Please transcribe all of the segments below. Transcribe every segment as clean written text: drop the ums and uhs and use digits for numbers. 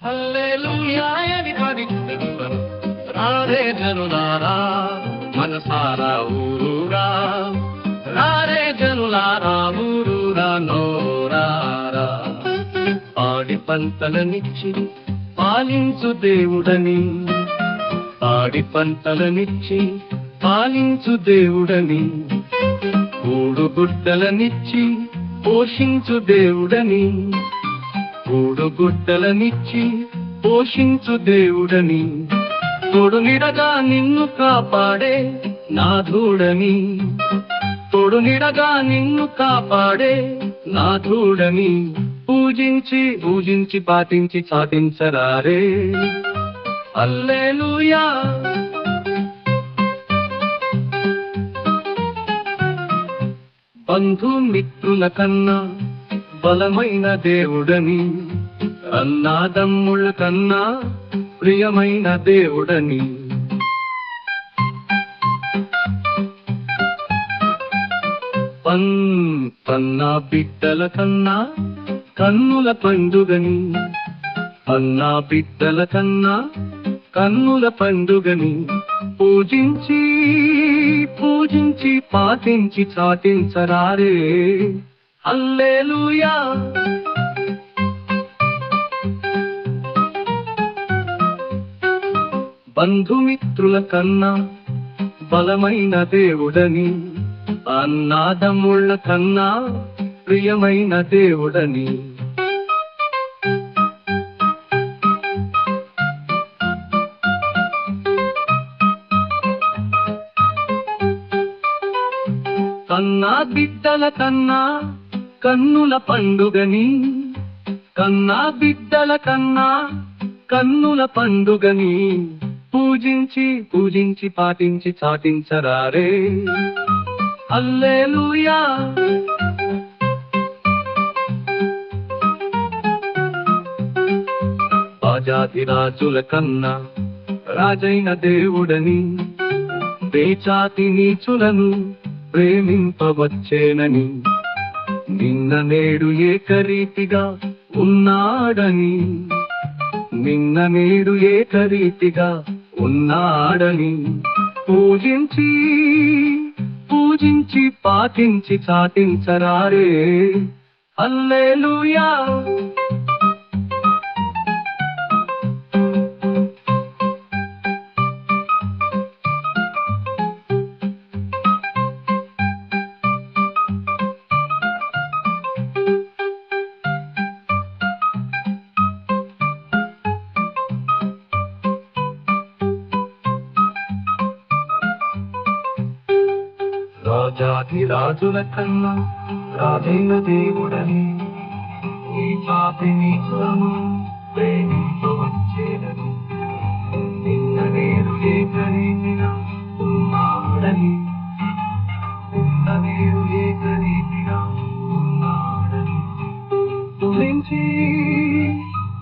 హల్లెలూయా everybody రారే జనులారా మనసారా ఊరురా రారే జనులారా ఊరురా నోరారా పాడి పంటలనిచ్చి పాలించు దేవుడని పాడి పంటలనిచ్చి పాలించు దేవుడని కూడుగుడ్డలనిచ్చి పోషించు దేవుడని కూడుగుడ్డలనిచ్చి పోషించు దేవుడని తోడు నిడగా నిన్ను కాపాడే నాథుడని తోడు నిడగా నిన్ను కాపాడే నాథుడని పూజించి పూజించి పాటించి సాధించరారే హల్లెలూయా బంధుమిత్రుల కన్నా బలమైన దేవుడని అన్నాదమ్ముల కన్నా ప్రియమైన దేవుడని పన్నా బిడ్డల కన్నా కన్నుల పండుగని అన్నా బిడ్డల కన్నా కన్నుల పండుగని పూజించి పూజించి పాటించి చాటించరారే హల్లెలూయా బంధుమిత్రుల కన్నా బలమైన దేవుడని అన్నాదమ్ముళ్ళ కన్నా ప్రియమైన దేవుడని కన్నా బిడ్డల కన్నా కన్నుల పండుగని కన్నా బిడ్డల కన్నా కన్నుల పండుగని పూజించి పూజించి పాటించి చాటించరారే హల్లెలూయా రాజాధిరాజుల కన్నా రాజైన దేవుడని దేచాతి నీచులను ప్రేమింపవచ్చేనని నిన్న నేడు ఏకరీతిగా ఉన్నాడని నిన్న నేడు ఏకరీతిగా ఉన్నాడని పూజించి పూజించి పాటించి చాటించరారే హల్లెలూయా రాజాధిరాజుల కన్నా రాజైన దేవుడని ఈ జాతి నీచులను ప్రేమింపవచ్చేనని నిన్న నేడు ఏకరీతిగా ఉన్నాడని నిన్న నేడు ఏకరీతిగా ఉన్నాడని పూజించి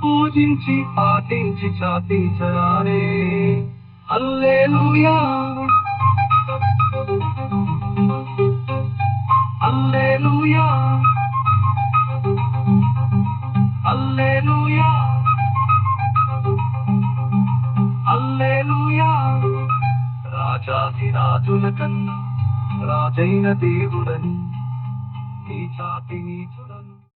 పూజించి పాటించి చాటించరారే హల్లెలూయా హల్లెలూయా హల్లెలూయా హల్లెలూయా రాజాధిరాజుల కన్నా రాజైన దేవుడని ఈ జాతి నీచుల